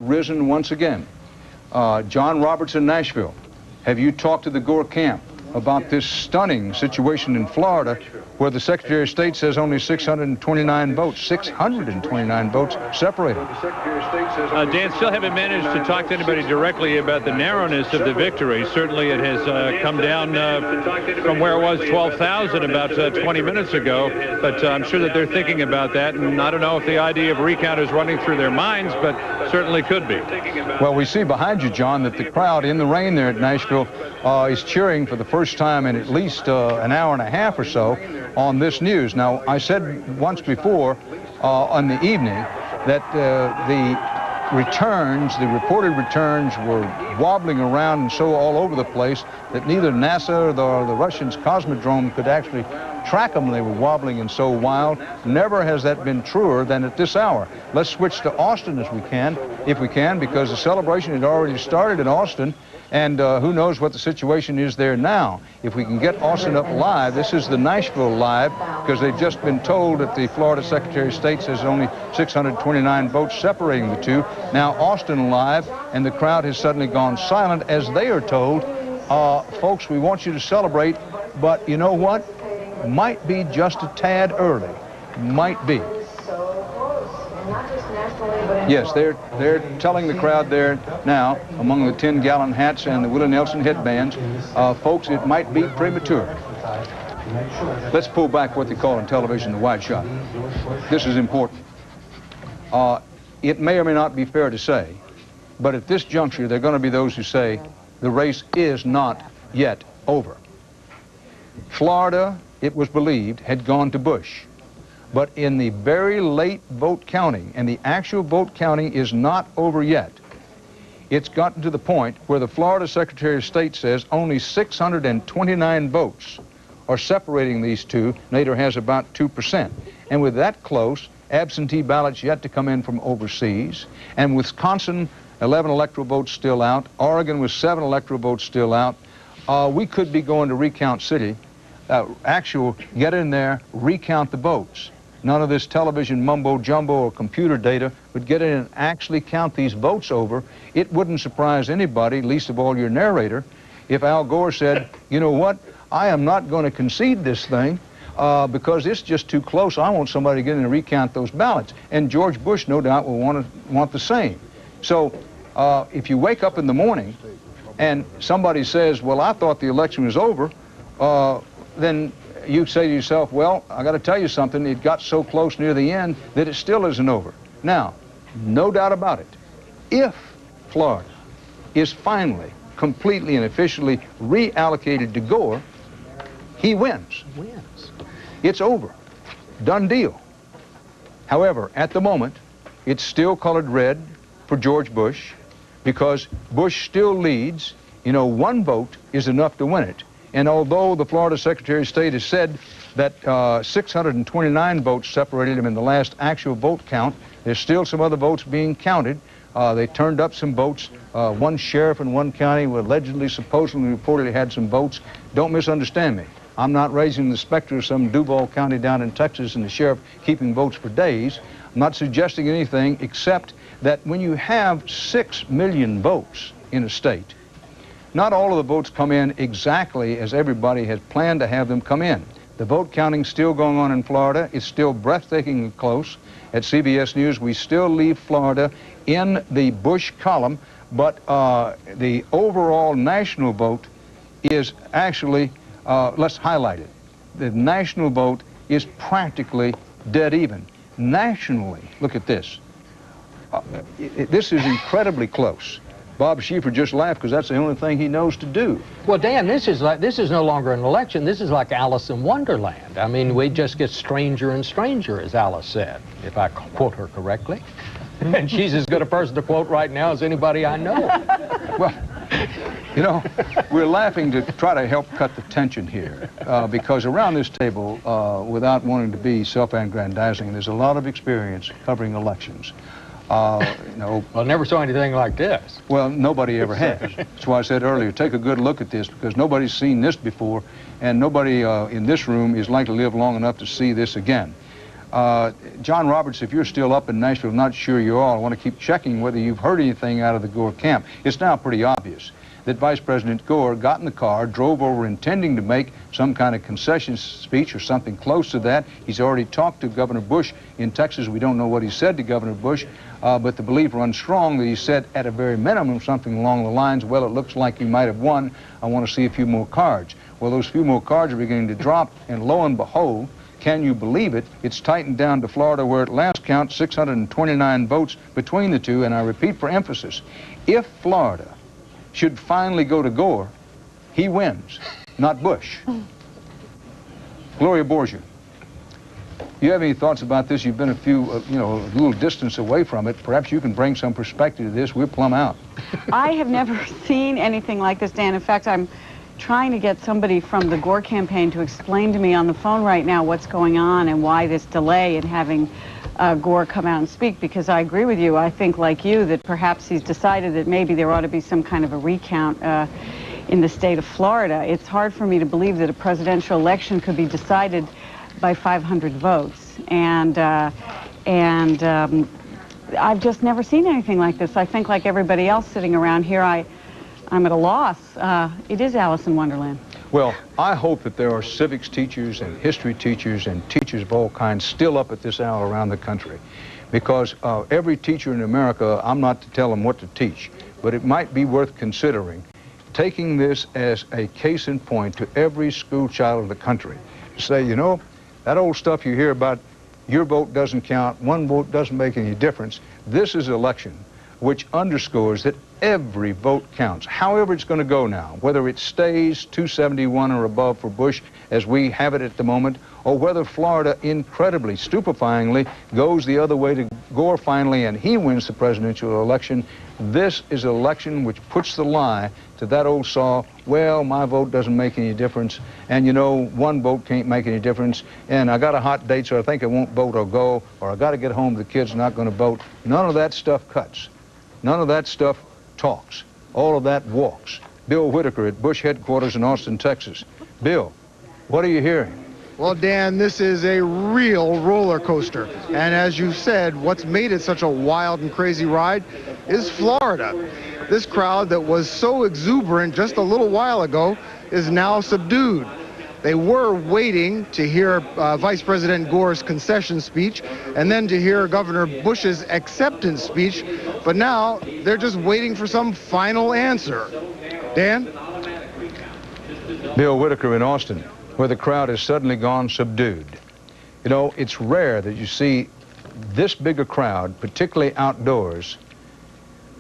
risen once again. John Roberts in Nashville, have you talked to the Gore camp about this stunning situation in Florida where the Secretary of State says only 629 votes, 629 votes separated? Dan, still haven't managed to talk to anybody directly about the narrowness of the victory. Certainly it has come down from where it was 12,000 about 20 minutes ago, but I'm sure that they're thinking about that, and I don't know if the idea of recount is running through their minds, but certainly could be. Well, we see behind you, John, that the crowd in the rain there at Nashville is cheering for the first time in at least an hour and a half or so on this news. Now, I said once before on the evening that the reported returns were wobbling around and so all over the place that neither NASA nor the Russians' Cosmodrome could actually track them. They were wobbling and so wild. Never has that been truer than at this hour. Let's switch to Austin if we can, because the celebration had already started in Austin, and who knows what the situation is there now. If we can get Austin up live, this is the Nashville live, because they've just been told that the Florida Secretary of State says only 629 votes separating the two. Now Austin live, and the crowd has suddenly gone silent as they are told, folks, we want you to celebrate, but you know what? Might be just a tad early. Might be. Yes, they're telling the crowd there now, among the 10-gallon hats and the Willie Nelson headbands, folks, it might be premature. Let's pull back what they call in television the wide shot. This is important. It may or may not be fair to say, but at this juncture, there are going to be those who say the race is not yet over. Florida, it was believed, had gone to Bush. But in the very late vote counting, and the actual vote counting is not over yet, it's gotten to the point where the Florida Secretary of State says only 629 votes are separating these two. Nader has about 2%. And with that close, absentee ballots yet to come in from overseas, and Wisconsin, 11 electoral votes still out, Oregon with 7 electoral votes still out, we could be going to recount city, get in there, recount the votes. None of this television mumbo-jumbo or computer data, but get in and actually count these votes over. It wouldn't surprise anybody, least of all your narrator, if Al Gore said, you know what, I am not going to concede this thing because it's just too close. I want somebody to get in and recount those ballots. And George Bush, no doubt, will want the same. So if you wake up in the morning and somebody says, well, I thought the election was over, then you say to yourself, well, I got to tell you something, it got so close near the end that it still isn't over. Now, no doubt about it, if Florida is finally, completely and officially reallocated to Gore, he wins. It's over. Done deal. However, at the moment, it's still colored red for George Bush because Bush still leads. You know, one vote is enough to win it. And although the Florida Secretary of State has said that 629 votes separated him in the last actual vote count, there's still some other votes being counted. They turned up some votes. One sheriff in one county who allegedly, supposedly, reportedly had some votes. Don't misunderstand me. I'm not raising the specter of some Duval County down in Texas and the sheriff keeping votes for days. I'm not suggesting anything except that when you have 6 million votes in a state, not all of the votes come in exactly as everybody has planned to have them come in. The vote counting's still going on in Florida. It's still breathtakingly close. At CBS News, we still leave Florida in the Bush column, but the overall national vote is actually, let's highlight it. The national vote is practically dead even. Nationally, look at this. This is incredibly close. Bob Schieffer just laughed because that's the only thing he knows to do. Well, Dan, this is no longer an election. This is like Alice in Wonderland. I mean, we just get stranger and stranger, as Alice said, if I quote her correctly. And she's as good a person to quote right now as anybody I know. Well, you know, we're laughing to try to help cut the tension here because around this table, without wanting to be self-aggrandizing, there's a lot of experience covering elections. You know, well, I never saw anything like this. Well, nobody ever has. That's why I said earlier, take a good look at this because nobody's seen this before, and nobody in this room is likely to live long enough to see this again. John Roberts, if you're still up in Nashville, not sure you are, I want to keep checking whether you've heard anything out of the Gore camp. It's now pretty obvious that Vice President Gore got in the car, drove over intending to make some kind of concession speech or something close to that. He's already talked to Governor Bush in Texas. We don't know what he said to Governor Bush, but the belief runs strong that he said at a very minimum something along the lines, well, it looks like you might have won. I want to see a few more cards. Well, those few more cards are beginning to drop, and lo and behold, can you believe it? It's tightened down to Florida, where at last count 629 votes between the two. And I repeat for emphasis, if Florida should finally go to Gore, he wins, not Bush. Gloria Borgia, you have any thoughts about this? You've been a little distance away from it. Perhaps you can bring some perspective to this. We're plumb out. I have never seen anything like this, Dan. In fact, I'm trying to get somebody from the Gore campaign to explain to me on the phone right now what's going on and why this delay in having Gore come out and speak, because I agree with you. I think, like you, that perhaps he's decided that maybe there ought to be some kind of a recount in the state of Florida. It's hard for me to believe that a presidential election could be decided by 500 votes. And I've just never seen anything like this. I think, like everybody else sitting around here, I'm at a loss. It is Alice in Wonderland. Well, I hope that there are civics teachers and history teachers and teachers of all kinds still up at this hour around the country, because every teacher in America, I'm not to tell them what to teach, but it might be worth considering taking this as a case in point to every school child of the country. Say, you know, that old stuff you hear about, your vote doesn't count, one vote doesn't make any difference. This is an election which underscores that every vote counts, however it's going to go now, whether it stays 271 or above for Bush as we have it at the moment, or whether Florida incredibly, stupefyingly, goes the other way to Gore finally and he wins the presidential election. This is an election which puts the lie to that old saw, well, my vote doesn't make any difference, and you know, one vote can't make any difference, and I got a hot date, so I think I won't vote or go, or I got to get home, the kid's not going to vote. None of that stuff cuts. None of that stuff talks. All of that walks. Bill Whitaker at Bush headquarters in Austin, Texas. Bill, what are you hearing? Well, Dan, this is a real roller coaster. And as you said, what's made it such a wild and crazy ride is Florida. This crowd that was so exuberant just a little while ago is now subdued. They were waiting to hear Vice President Gore's concession speech and then to hear Governor Bush's acceptance speech, but now they're just waiting for some final answer. Dan? Bill Whitaker in Austin, where the crowd has suddenly gone subdued. You know, it's rare that you see this big a crowd, particularly outdoors,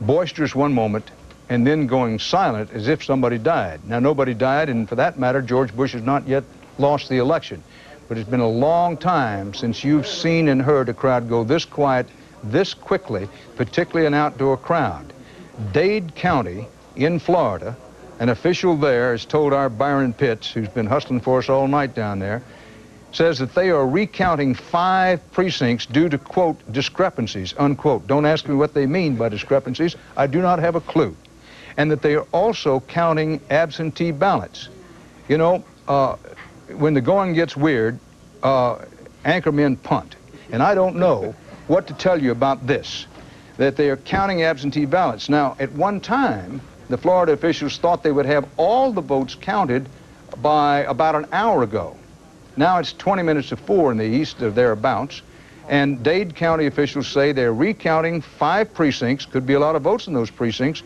boisterous one moment, and then going silent as if somebody died. Now, nobody died, and for that matter, George Bush has not yet lost the election. But it's been a long time since you've seen and heard a crowd go this quiet, this quickly, particularly an outdoor crowd. Dade County in Florida, an official there has told our Byron Pitts, who's been hustling for us all night down there, says that they are recounting 5 precincts due to, quote, discrepancies, unquote. Don't ask me what they mean by discrepancies. I do not have a clue. And that they are also counting absentee ballots. You know, when the going gets weird, anchormen punt. And I don't know what to tell you about this, that they are counting absentee ballots. Now, at one time, the Florida officials thought they would have all the votes counted by about an hour ago. Now it's 20 minutes to 4 in the east or thereabouts, and Dade County officials say they're recounting 5 precincts, could be a lot of votes in those precincts,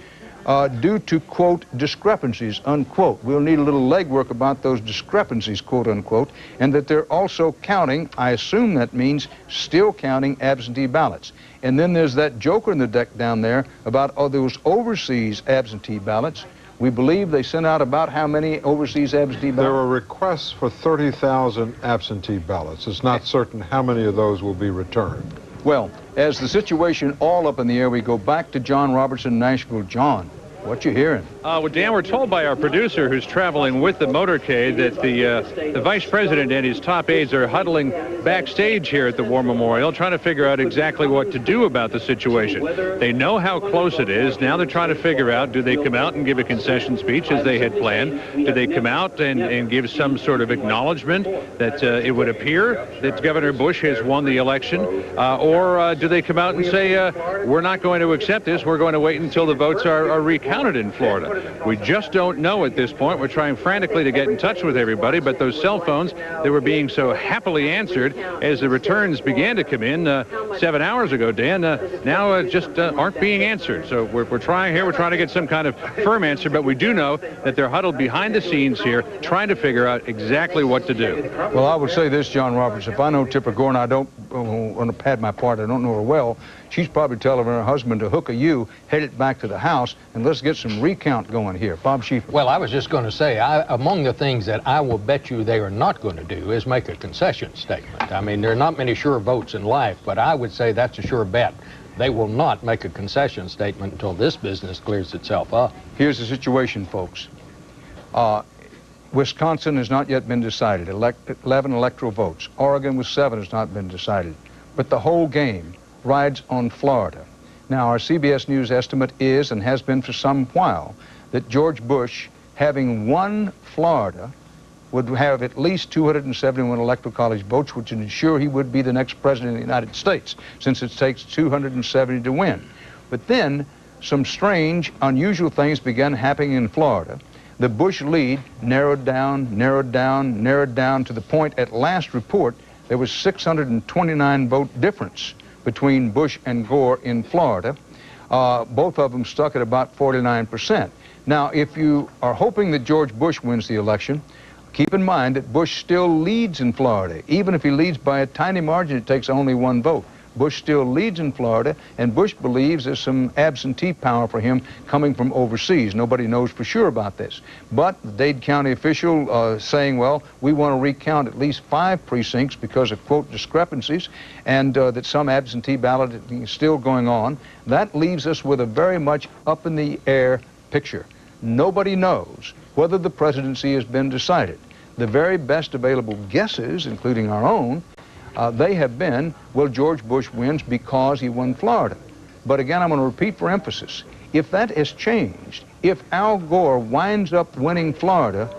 due to, quote, discrepancies, unquote. We'll need a little legwork about those discrepancies, quote, unquote, and that they're also counting, I assume that means still counting absentee ballots. And then there's that joker in the deck down there about those overseas absentee ballots. We believe they sent out about how many overseas absentee ballots? There were requests for 30,000 absentee ballots. It's not certain how many of those will be returned. Well, as the situation all up in the air, we go back to John Robertson in Nashville. John, what you hearing? Well, Dan, we're told by our producer who's traveling with the motorcade that the vice president and his top aides are huddling backstage here at the War Memorial trying to figure out exactly what to do about the situation. They know how close it is. Now they're trying to figure out, do they come out and give a concession speech as they had planned? Do they come out and give some sort of acknowledgement that it would appear that Governor Bush has won the election? Or do they come out and say, we're not going to accept this, we're going to wait until the votes are recounted in Florida? We just don't know at this point. We're trying frantically to get in touch with everybody, but those cell phones that were being so happily answered as the returns began to come in 7 hours ago, Dan, now just aren't being answered. So we're trying here, we're trying to get some kind of firm answer, but we do know that they're huddled behind the scenes here trying to figure out exactly what to do. Well, I would say this, John Roberts, if I know Tipper Gore, and I don't want to pad my part, I don't know her well, she's probably telling her husband to hook a U, head it back to the house, and let's get some recount going here. Bob Schieffer. Well, I was just going to say, among the things that I will bet you they are not going to do is make a concession statement. I mean, there are not many sure votes in life, but I would say that's a sure bet. They will not make a concession statement until this business clears itself up. Here's the situation, folks. Wisconsin has not yet been decided. 11 electoral votes. Oregon with 7 has not been decided. But the whole game rides on Florida. Now, our CBS News estimate is, and has been for some while, that George Bush, having won Florida, would have at least 271 electoral college votes, which would ensure he would be the next president of the United States, since it takes 270 to win. But then, some strange, unusual things began happening in Florida. The Bush lead narrowed down to the point, at last report, there was 629 vote difference between Bush and Gore in Florida. Both of them stuck at about 49%. Now, if you are hoping that George Bush wins the election, keep in mind that Bush still leads in Florida. Even if he leads by a tiny margin, it takes only 1 vote. Bush still leads in Florida, and Bush believes there's some absentee power for him coming from overseas. Nobody knows for sure about this. But the Dade County official saying, well, we want to recount at least 5 precincts because of, quote, discrepancies, and that some absentee balloting is still going on. That leaves us with a very much up-in-the-air picture. Nobody knows whether the presidency has been decided. The very best available guesses, including our own, they have been, well, George Bush wins because he won Florida. But again, I'm going to repeat for emphasis, if that has changed, if Al Gore winds up winning Florida,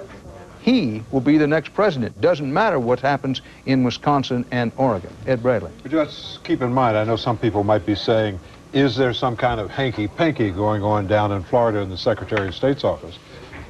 he will be the next president. Doesn't matter what happens in Wisconsin and Oregon. Ed Bradley. But just keep in mind, I know some people might be saying, is there some kind of hanky-panky going on down in Florida in the Secretary of State's office?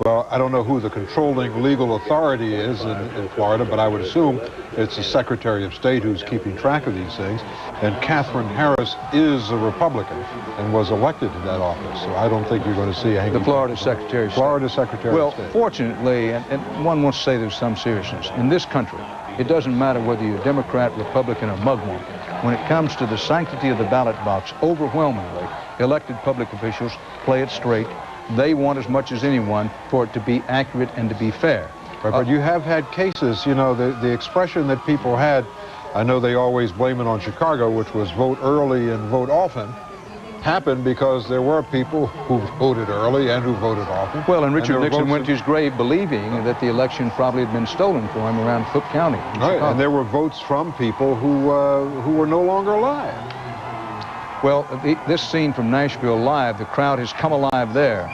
Well, I don't know who the controlling legal authority is in Florida, but I would assume it's the Secretary of State who's keeping track of these things. And Catherine Harris is a Republican and was elected to that office. So I don't think you're going to see a hanky-panky. The Florida Secretary of State. Florida Secretary of State. Well, fortunately, and one wants to say there's some seriousness, in this country, it doesn't matter whether you're Democrat, Republican, or Mugwump. When it comes to the sanctity of the ballot box, overwhelmingly, elected public officials play it straight. They want as much as anyone for it to be accurate and to be fair. But you have had cases, you know, the expression that people had, I know they always blame it on Chicago, which was vote early and vote often, happened because there were people who voted early and who voted often. Well, and Richard Nixon went to his grave believing that the election probably had been stolen for him around Cook County. Right, and there were votes from people who were no longer alive. Well, this scene from Nashville Live, the crowd has come alive there.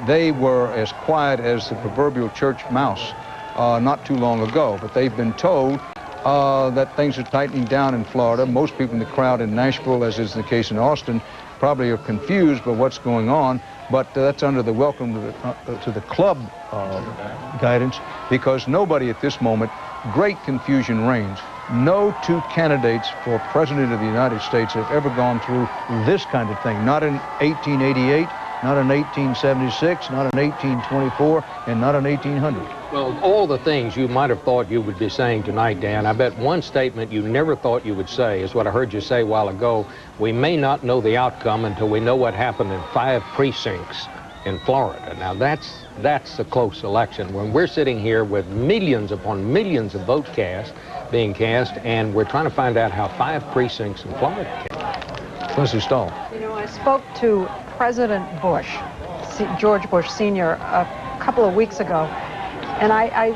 They were as quiet as the proverbial church mouse not too long ago, but they've been told that things are tightening down in Florida. Most people in the crowd in Nashville, as is the case in Austin, probably are confused by what's going on, but that's under the welcome to the club guidance, because nobody at this moment, great confusion reigns. No 2 candidates for President of the United States have ever gone through this kind of thing. Not in 1888, not in 1876, not in 1824, and not in 1800. Well, all the things you might have thought you would be saying tonight, Dan, I bet one statement you never thought you would say is what I heard you say a while ago. We may not know the outcome until we know what happened in 5 precincts in Florida. Now, that's a close election. When we're sitting here with millions upon millions of votes being cast, and we're trying to find out how 5 precincts in Florida came. Leslie Stahl. You know, I spoke to President Bush, George Bush Sr., a couple of weeks ago, and I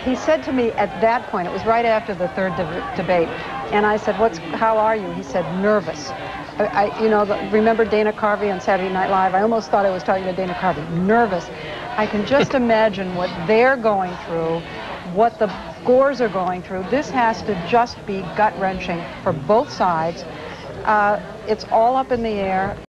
he said to me at that point, it was right after the third debate, and I said, how are you? He said, nervous. Remember Dana Carvey on Saturday Night Live? I almost thought I was talking to Dana Carvey. Nervous. I can just imagine what they're going through, what the Gores are going through. This has to just be gut-wrenching for both sides. It's all up in the air.